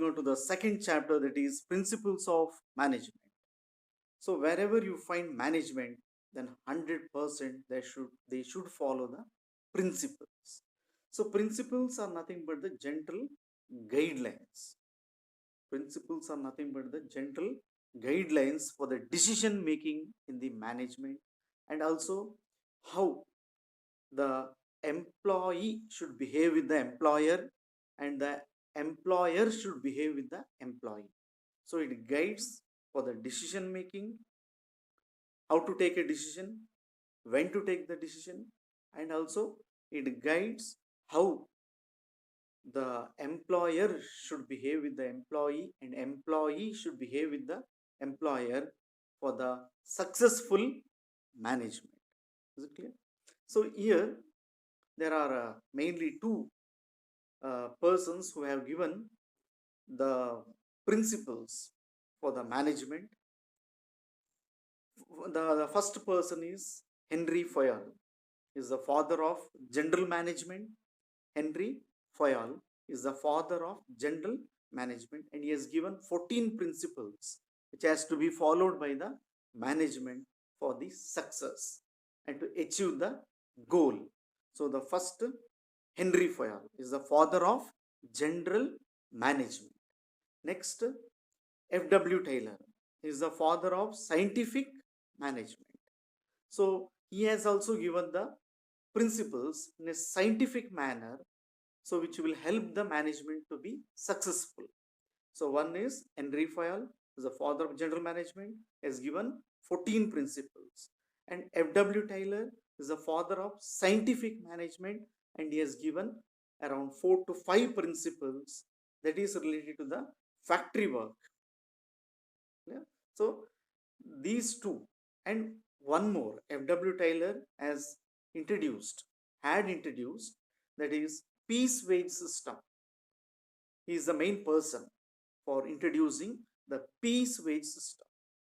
on to the second chapter, that is principles of management. So wherever you find management, then 100% they should follow the principles. So principles are nothing but the gentle guidelines. Principles are nothing but the gentle guidelines for the decision making in the management, and also how the employee should behave with the employer, and the employer should behave with the employee. So it guides for the decision making, how to take a decision, when to take the decision, and also it guides how the employer should behave with the employee, and employee should behave with the employer for the successful management. Is it clear? So here there are mainly two persons who have given the principles for the management. The first person is Henry Fayol, is the father of general management. Henry Fayol is the father of general management, and he has given 14 principles which has to be followed by the management for the success and to achieve the goal. So the first, Henry Fayol, is the father of general management. Next, F.W. Taylor is the father of scientific management. So he has also given the principles in a scientific manner, so which will help the management to be successful. So one is Henry Fayol, is the father of general management, has given 14 principles, and F.W. Taylor is the father of scientific management, and he has given around 4 to 5 principles that is related to the factory work. Yeah? So these two, and one more F.W. Taylor had introduced, that is piece wage system. He is the main person for introducing the piece wage system.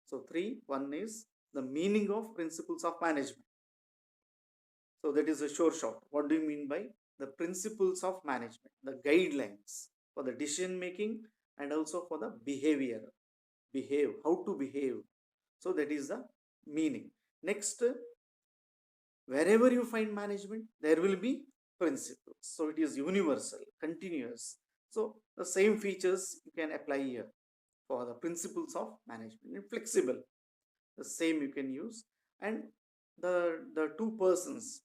So one is the meaning of principles of management. So that is a short. What do you mean by the principles of management? The guidelines for the decision making and also for the behavior. How to behave. So that is the meaning. Next, wherever you find management, there will be principles. So it is universal, continuous. So the same features you can apply here for the principles of management, and flexible. The same you can use. And the two persons,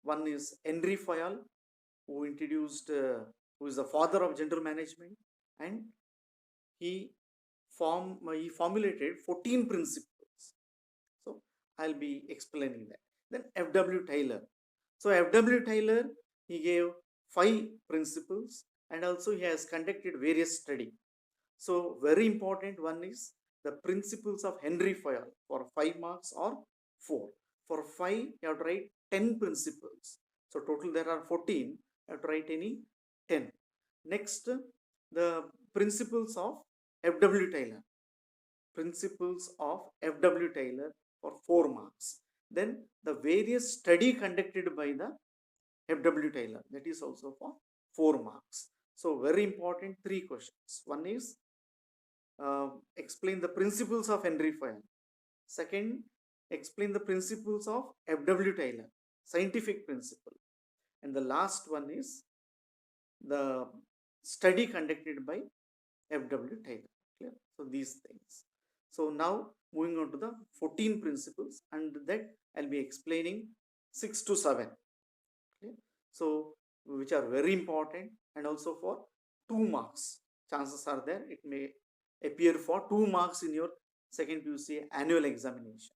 one is Henry Fayol, who who is the father of general management, and he formulated 14 principles. So I'll be explaining that. Then F.W. Taylor. So F.W. Taylor, he gave 5 principles, and also he has conducted various study. So very important one is the principles of Henry Fayol for 5 marks or 4. For 5, you have to write 10 principles. So total there are 14. You have to write any 10. Next, the principles of F.W. Taylor. Principles of F.W. Taylor for 4 marks. Then the various study conducted by the F.W. Taylor, that is also for 4 marks. So very important 3 questions. One is explain the principles of Henry Fayol. Second, explain the principles of F.W. Taylor, scientific principle. And the last one is the study conducted by F.W. Taylor. Clear? So these things. So now moving on to the 14 principles, and that I'll be explaining 6 to 7. Okay? So which are very important, and also for 2 marks. Chances are there it may appear for 2 marks in your second PUC annual examination.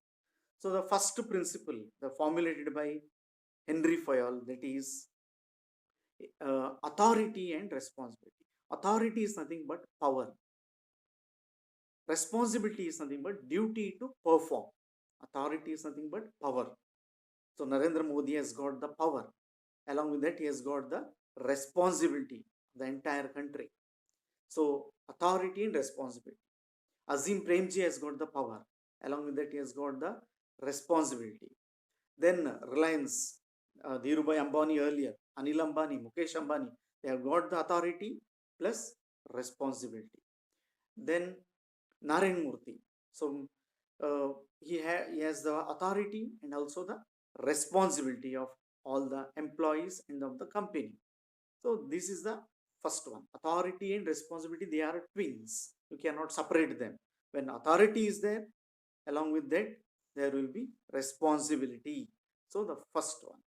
So the first principle, the formulated by Henry Fayol, that is authority and responsibility. Authority is nothing but power. Responsibility is nothing but duty to perform. Authority is nothing but power. So Narendra Modi has got the power. Along with that, he has got the responsibility of the entire country. So authority and responsibility. Azim Premji has got the power. Along with that, he has got the responsibility. Then Reliance, Dhirubhai Ambani earlier, Anil Ambani, Mukesh Ambani, they have got the authority plus responsibility. Then Narayan Murthy. So he has the authority and also the responsibility of all the employees and of the company. So this is the first one. Authority and responsibility, they are twins. You cannot separate them. When authority is there, along with that, there will be responsibility. So the first one,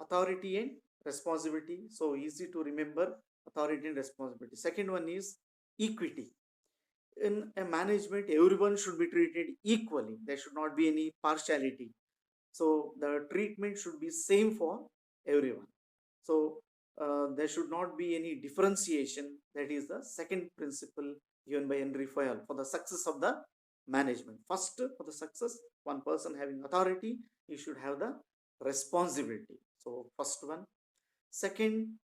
authority and responsibility. So easy to remember, authority and responsibility. Second one is equity. In a management, everyone should be treated equally. There should not be any partiality. So the treatment should be same for everyone. So there should not be any differentiation. That is the second principle given by Henry Fayol for the success of the management. First, for the success, one person having authority, he should have the responsibility. So first one. Second,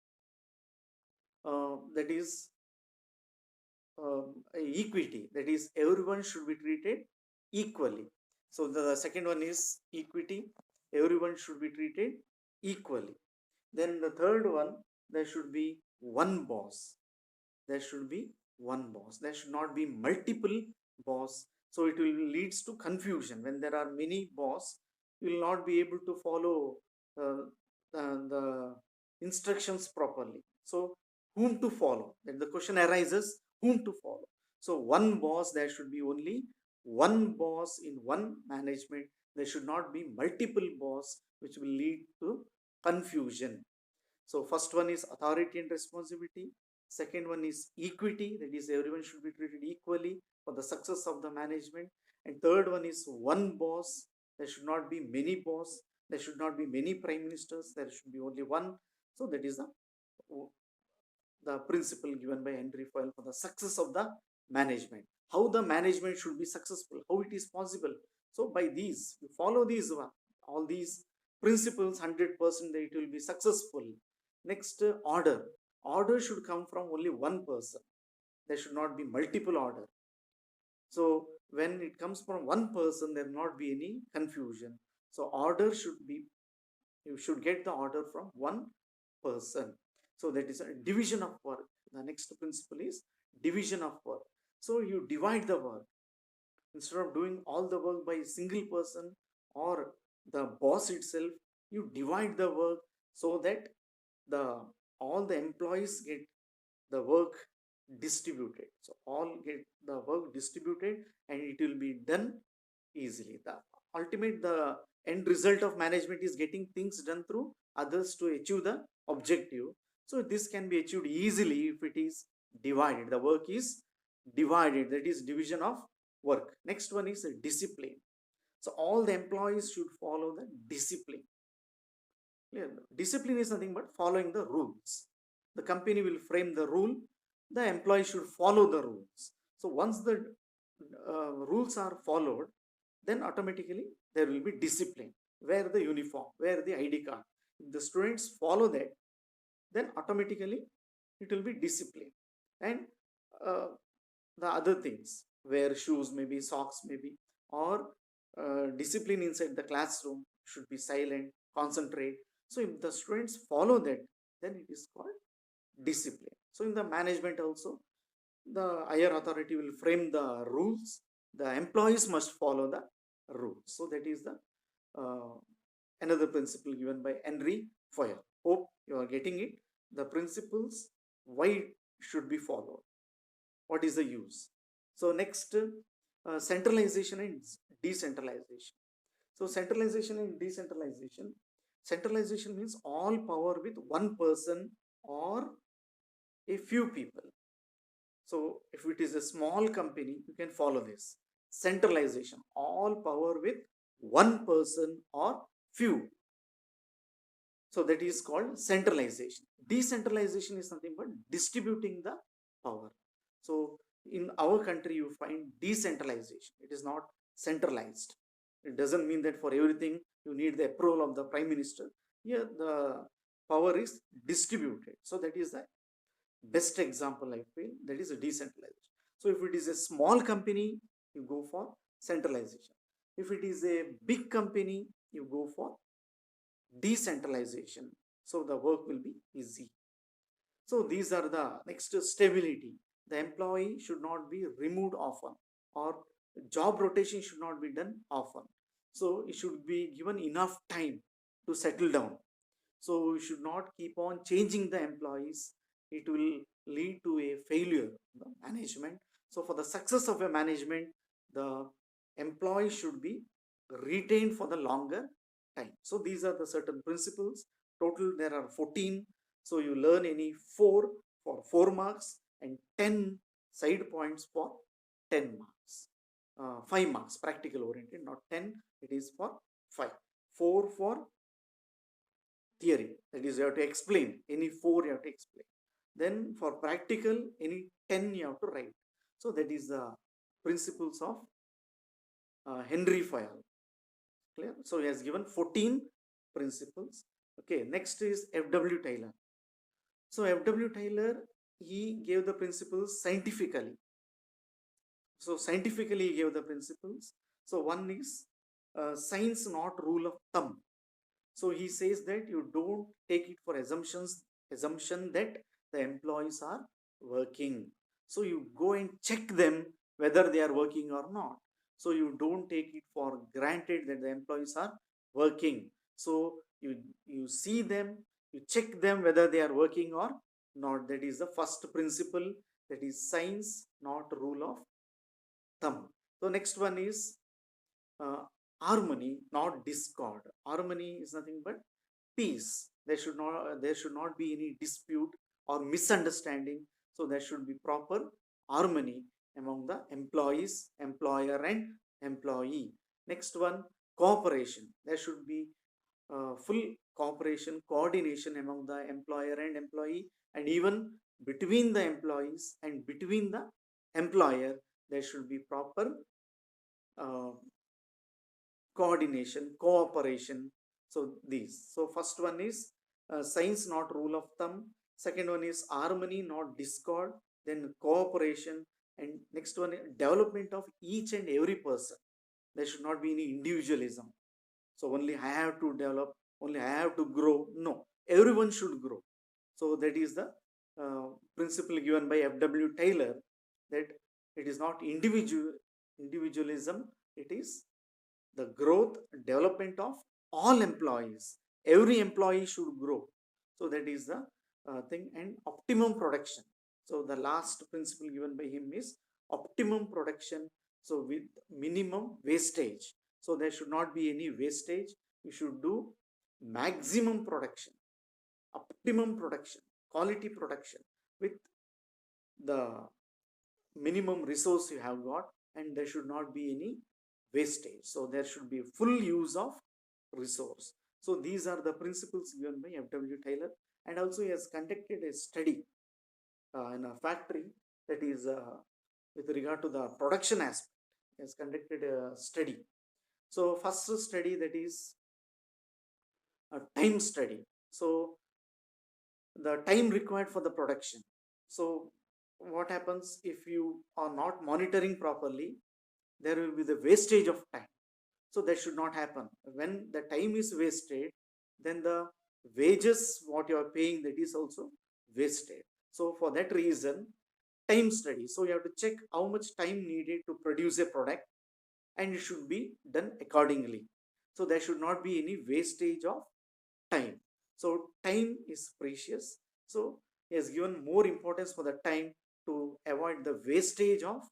that is equity. That is, everyone should be treated equally. So the second one is equity. Everyone should be treated equally. Then the third one, there should be one boss. There should be one boss. There should not be multiple boss. So it will leads to confusion. When there are many boss, you will not be able to follow the instructions properly. So whom to follow? Then the question arises, whom to follow? So one boss, there should be only one boss in one management. There should not be multiple boss, which will lead to confusion. So first one is authority and responsibility. Second one is equity, that is, everyone should be treated equally for the success of the management. And third one is one boss. There should not be many boss. There should not be many prime ministers. There should be only one. So that is the principle given by Henry Fayol for the success of the management. How the management should be successful, how it is possible. So by these, you follow these, all these principles, 100% that it will be successful. Next, order. Order should come from only one person. There should not be multiple order. So when it comes from one person, there will not be any confusion. So order should be, you should get the order from one person. So that is a division of work. The next principle is division of work. So you divide the work. Instead of doing all the work by a single person or the boss itself, you divide the work so that all the employees get the work distributed. So all get the work distributed and it will be done easily. The end result of management is getting things done through others to achieve the objective. So this can be achieved easily if it is divided. The work is divided, that is division of work. Next one is discipline. So all the employees should follow the discipline. Discipline is nothing but following the rules. The company will frame the rule, the employee should follow the rules. So once the rules are followed, then automatically there will be discipline. Wear the uniform, wear the ID card. If the students follow that, then automatically it will be discipline. And the other things, wear shoes, maybe socks, maybe, or discipline inside the classroom, should be silent, concentrate. So if the students follow that, then it is called discipline. So in the management also, the higher authority will frame the rules. The employees must follow the rules. So that is the another principle given by Henry Fayol. Hope you are getting it. The principles, why it should be followed, what is the use. So next, centralization and decentralization. So centralization and decentralization. Centralization means all power with one person or a few people. So if it is a small company, you can follow this. Centralization, all power with one person or few. So that is called centralization. Decentralization is nothing but distributing the power. So in our country, you find decentralization. It is not centralized. It doesn't mean that for everything you need the approval of the prime minister. Here the power is distributed. So that is the best example I feel, that is a decentralization. So if it is a small company, you go for centralization. If it is a big company, you go for decentralization. So the work will be easy. So these are the next stability. The employee should not be removed often, or job rotation should not be done often. So it should be given enough time to settle down. So we should not keep on changing the employees. It will lead to a failure, the management. So for the success of a management, the employee should be retained for the longer time. So these are the certain principles. Total there are 14. So you learn any 4 for 4 marks and 10 side points for 10 marks. 5 marks practical oriented, not 10, it is for 5. 4 for theory, that is you have to explain any 4 you have to explain. Then for practical any 10 you have to write. So that is the principles of Henry Fayol. Clear? So he has given 14 principles. Okay, next is F.W. Taylor. So F.W. Taylor, he gave the principles scientifically. So scientifically he gave the principles. So one is science not rule of thumb. So he says that you don't take it for assumption that the employees are working. So you go and check them whether they are working or not. So you don't take it for granted that the employees are working. So you see them, you check them whether they are working or not. That is the first principle. That is science, not rule of thumb. So next one is uh, harmony, not discord. Harmony is nothing but peace. There should not be any dispute or misunderstanding. So there should be proper harmony among the employees, employer, and employee. Next one, cooperation. There should be full cooperation, coordination among the employer and employee, and even between the employees and between the employer. There should be proper uh, coordination, cooperation. So these. So first one is science, not rule of thumb. Second one is harmony, not discord. Then cooperation, and next one is development of each and every person. There should not be any individualism. So only I have to develop, only I have to grow. No, everyone should grow. So that is the principle given by F.W. Taylor, that it is not individualism. It is the growth, development of all employees. Every employee should grow. So that is the thing. And optimum production. So the last principle given by him is optimum production. So with minimum wastage. So there should not be any wastage. You should do maximum production, optimum production, quality production with the minimum resource you have got, and there should not be any wastage. So there should be full use of resource. So these are the principles given by F.W. Taylor, and also he has conducted a study in a factory, that is with regard to the production aspect. He has conducted a study. So first study, that is a time study. So the time required for the production. So what happens if you are not monitoring properly? There will be the wastage of time. So that should not happen. When the time is wasted, then the wages what you are paying, that is also wasted. So for that reason, time study. So you have to check how much time needed to produce a product, and it should be done accordingly. So there should not be any wastage of time. So time is precious. So he has given more importance for the time to avoid the wastage of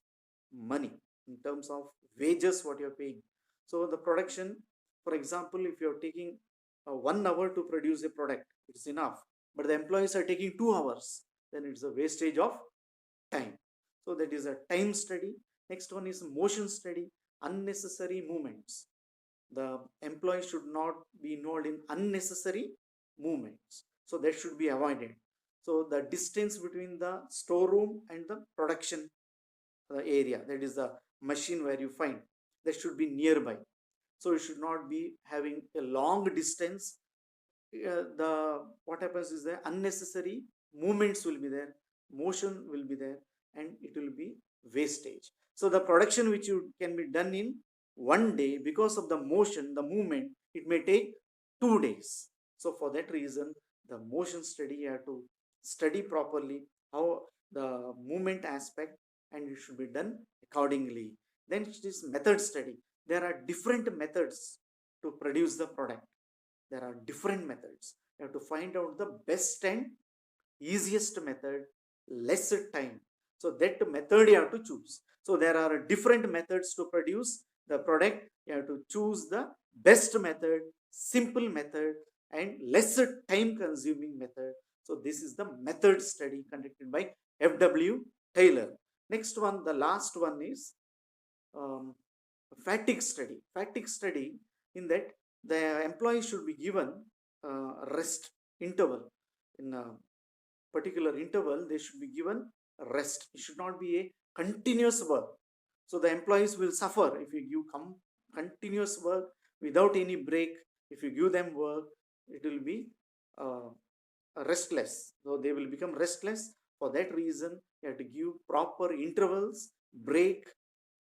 money in terms of wages what you are paying. So the production, for example, if you are taking 1 hour to produce a product, it's enough. But the employees are taking 2 hours, then it's a wastage of time. So that is a time study. Next one is motion study, unnecessary movements. The employee should not be involved in unnecessary movements. So that should be avoided. So the distance between the storeroom and the production area, that is the machine where you find, that should be nearby. So you should not be having a long distance. The what happens is the unnecessary movements will be there, motion will be there, and it will be wastage. So the production which you can be done in 1 day, because of the motion, the movement, it may take 2 days. So for that reason, the motion study you have to study properly how the movement aspect, and it should be done accordingly. Then it is method study. There are different methods to produce the product. There are different methods. You have to find out the best and easiest method, less time. So that method you have to choose. So there are different methods to produce the product. You have to choose the best method, simple method, and less time consuming method. So this is the method study conducted by F.W. Taylor. Next one, the last one is um, fatigue study. Fatigue study, in that the employee should be given rest interval. In a particular interval, they should be given rest. It should not be a continuous work. So the employees will suffer if you give continuous work without any break. If you give them work, it will be restless. So they will become restless. For that reason, you have to give proper intervals, break,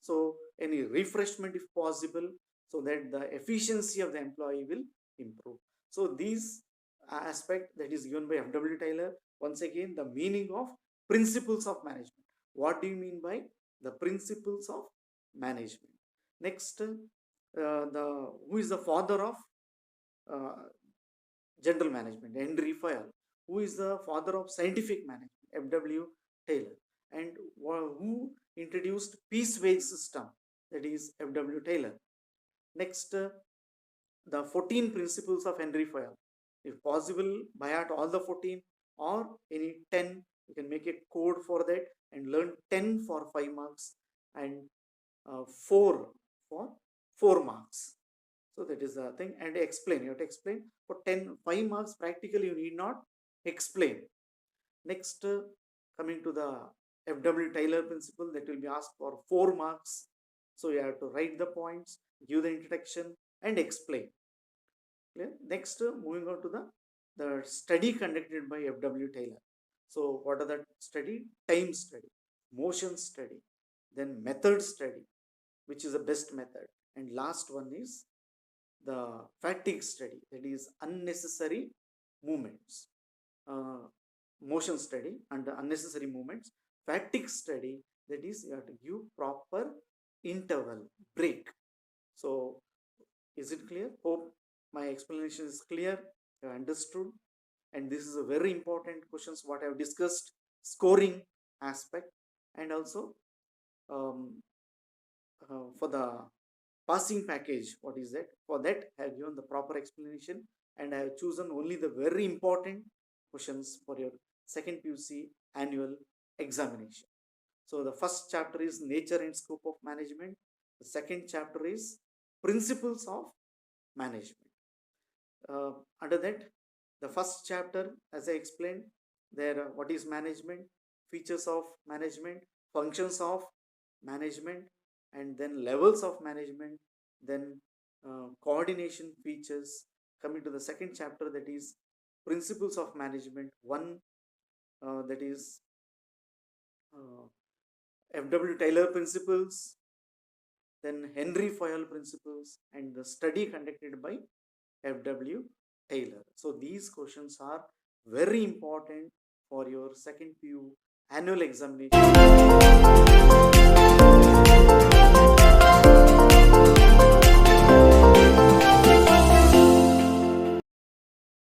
so any refreshment if possible, so that the efficiency of the employee will improve. So these aspect that is given by F.W. Taylor. Once again, the meaning of principles of management. What do you mean by the principles of management? Next, who is the father of general management? Henry Fayol. Who is the father of scientific management? F.W. Taylor. And who introduced piece wage system? That is F.W. Taylor. Next, the 14 principles of Henry Fayol. If possible, by heart all the 14 or any 10. You can make a code for that and learn 10 for 5 marks and 4 for 4 marks. So that is the thing. And explain. You have to explain. For 5 marks practically you need not explain. Next, coming to the F.W. Taylor principle, that will be asked for 4 marks. So you have to write the points, give the introduction and explain. Clear? Next, moving on to the study conducted by F.W. Taylor. So what are the study? Time study, motion study, then method study, which is the best method. And last one is the fatigue study, that is unnecessary movements. Motion study and unnecessary movements. Fatigue study, that is you have to give proper interval, break. So is it clear? Hope my explanation is clear, you understood. And this is a very important questions what I have discussed, scoring aspect, and also for the passing package, what is that? For that I have given the proper explanation, and I have chosen only the very important questions for your second PUC annual examination. So the first chapter is nature and scope of management. The second chapter is principles of management. Under that, the first chapter, as I explained, there what is management, features of management, functions of management, and then levels of management, then coordination features. Coming to the second chapter, that is principles of management. One that is F.W. Taylor principles, then Henry Fayol principles, and the study conducted by F.W. Taylor. So these questions are very important for your second PU annual examination.